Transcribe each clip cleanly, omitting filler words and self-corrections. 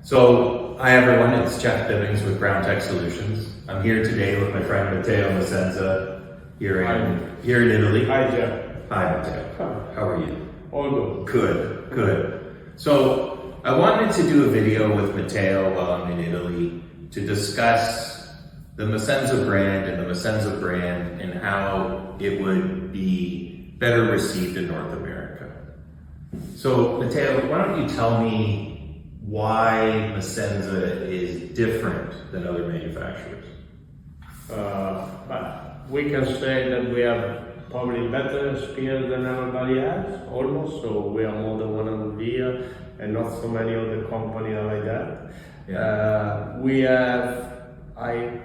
So, hi everyone, it's Jeff Bibbings with GroundTech Solutions. I'm here today with my friend Matteo Massenza here in Italy. Hi Jeff. Hi Matteo. Hi. How are you? All good. Good. So, I wanted to do a video with Matteo while I'm in Italy to discuss the Massenza brand and how it would be better received in North America. So, Matteo, why don't you tell me why Massenza is different than other manufacturers? We can say that we have probably better experience than everybody else, almost. So we are more than 100 years, and not so many other companies are like that. Yeah. We have, I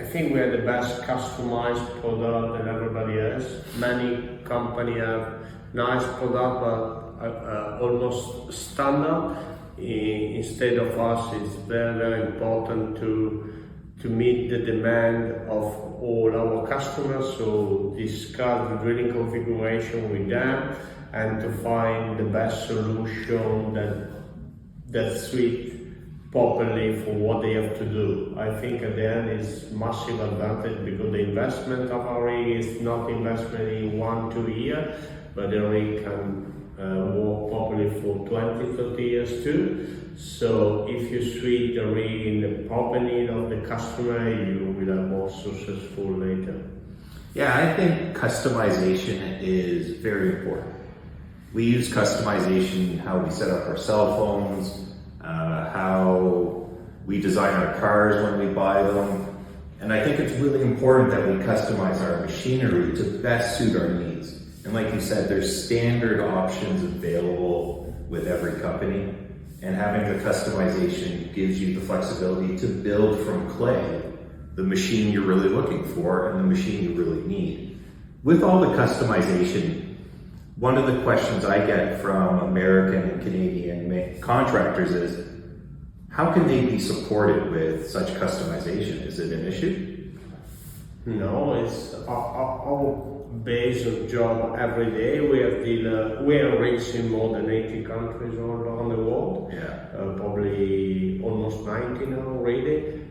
think we have the best customized product than everybody else. Many companies have nice product, but almost standard. Instead of us, it's very, very important to meet the demand of all our customers, so discuss the drilling configuration with them and to find the best solution that suits properly for what they have to do. I think at the end is massive advantage because the investment of our rig is not investment in 1-2 years, but the rig can work properly for 20-30 years too. So if you suit the rig in the proper need of the customer, you will have more successful later. Yeah, I think customization is very important. We use customization in how we set up our cell phones, how we design our cars when we buy them. And I think it's really important that we customize our machinery to best suit our needs. And like you said, there's standard options available with every company. And having the customization gives you the flexibility to build from clay the machine you're really looking for and the machine you really need. With all the customization, one of the questions I get from American and Canadian contractors is, how can they be supported with such customization? Is it an issue? No, it's our base of job every day. We are rigs in more than 80 countries all around the world. Yeah. Probably almost 90 now already.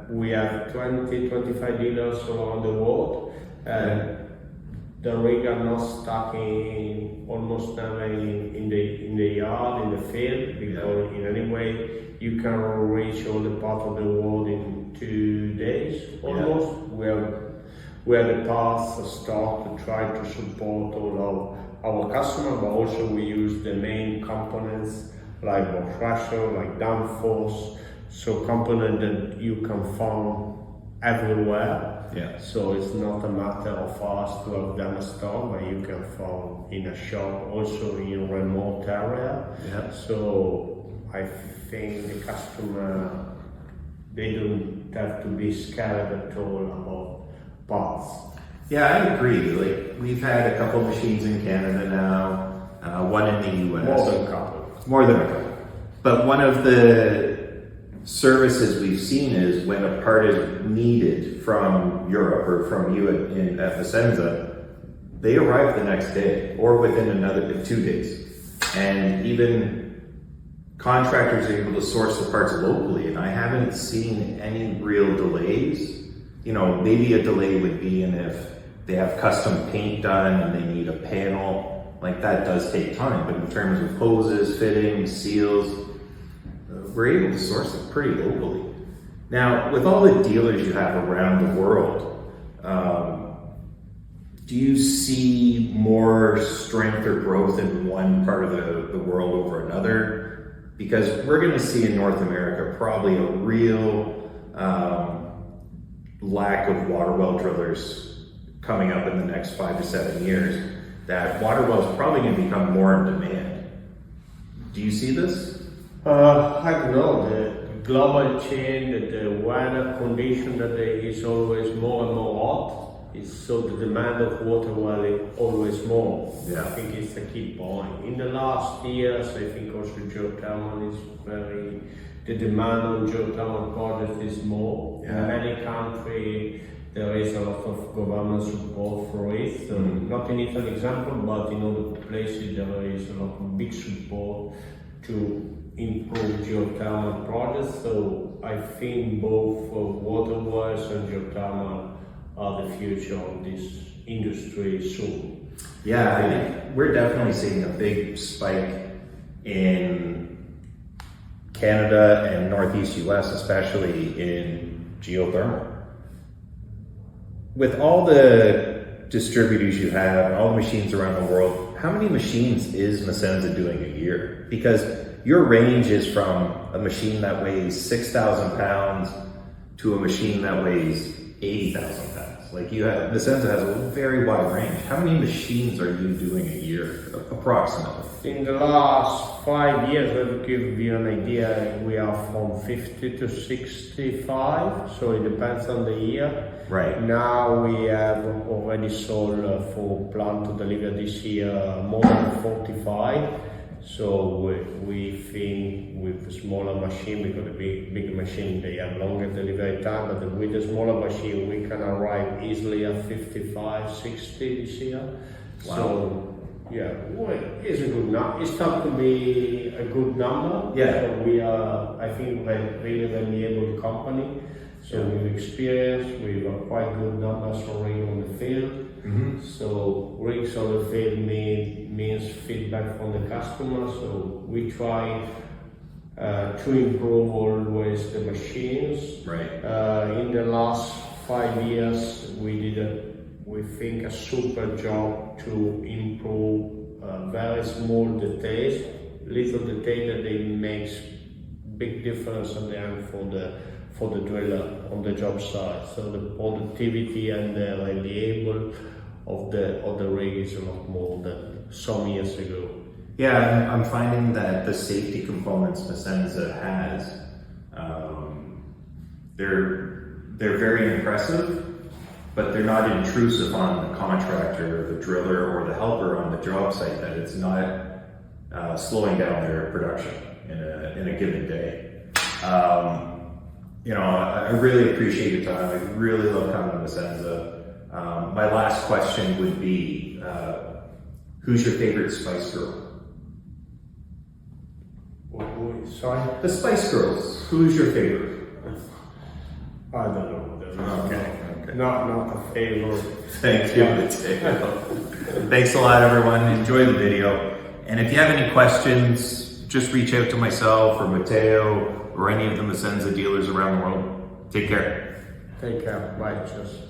We have 20-25 dealers around the world. The rig are not stuck almost never in the yard, in the field, because in any way you can reach all the parts of the world in 2 days almost. We have the path to start to try to support all our customers, but also we use the main components like washer, like downforce, so components that you can find everywhere. Yeah. So it's not a matter of us to have them installed, but you can find in a shop, also in a remote area. Yeah. So I think the customer, they don't have to be scared at all about parts. Yeah, I agree. Like, we've had a couple machines in Canada now, one in the US. More than a couple. More than a couple. But one of the services we've seen is when a part is needed from Europe or from you at Massenza, they arrive the next day or within another 2 days. And even contractors are able to source the parts locally, and I haven't seen any real delays. You know, maybe a delay would be in if they have custom paint done and they need a panel, like that does take time. But in terms of hoses, fittings, seals, we're able to source them pretty locally. Now, with all the dealers you have around the world, do you see more strength or growth in one part of the world over another? Because we're going to see in North America probably a real lack of water well drillers coming up in the next 5 to 7 years, that water wells probably going to become more in demand. Do you see this? I don't know. The global change, the weather condition that is always more and more hot, so the demand of water well is always more. Yeah. I think it's the key point. In the last years, I think also geothermal is the demand on geothermal projects is more. Yeah. In many countries, there is a lot of government support for it. Not in Italy, example, but in other places there is a lot of big support to improve geothermal projects. So I think both water wires and geothermal are the future of this industry soon. Yeah, I think we're definitely seeing a big spike in Canada and Northeast US, especially in geothermal. With all the distributors you have and all the machines around the world, how many machines is Massenza doing a year? Because your range is from a machine that weighs 6,000 pounds to a machine that weighs 80,000 pounds. Like Massenza has a very wide range. How many machines are you doing a year, approximately? In the last 5 years, to give you an idea, we are from 50 to 65, so it depends on the year. Right. Now we have already sold for plan to deliver this year more than 45. So we think with the smaller machine, because the big machine, they have longer delivery time, but with the smaller machine, we can arrive easily at 55, 60 this year. Wow. So yeah, well, it's a good number. It's starting to be a good number. Yeah. So we are, I think, a really reliable company. So we've experienced, we've got quite good numbers already on the field. Mm-hmm. So rigs on the field means feedback from the customer. So we try to improve always the machines. Right. In the last 5 years, we think a super job to improve very small details, little detail that they makes big difference at the end for the driller on the job site. So the productivity and the reliable of the rig is a lot more than some years ago. Yeah, I'm finding that the safety components Massenza has, they're very impressive, but they're not intrusive on the contractor, or the driller, or the helper on the job site, that it's not slowing down their production in a given day. You know, I really appreciate your time. I really love coming to Massenza. My last question would be, who's your favorite Spice Girl? Sorry? The Spice Girls. Who's your favorite? I don't know. Okay. Not a favorite. Thank you, Matteo. Thanks a lot, everyone. Enjoy the video. And if you have any questions, just reach out to myself or Matteo or any of the Massenza dealers around the world. Take care. Take care. Bye. Cheers.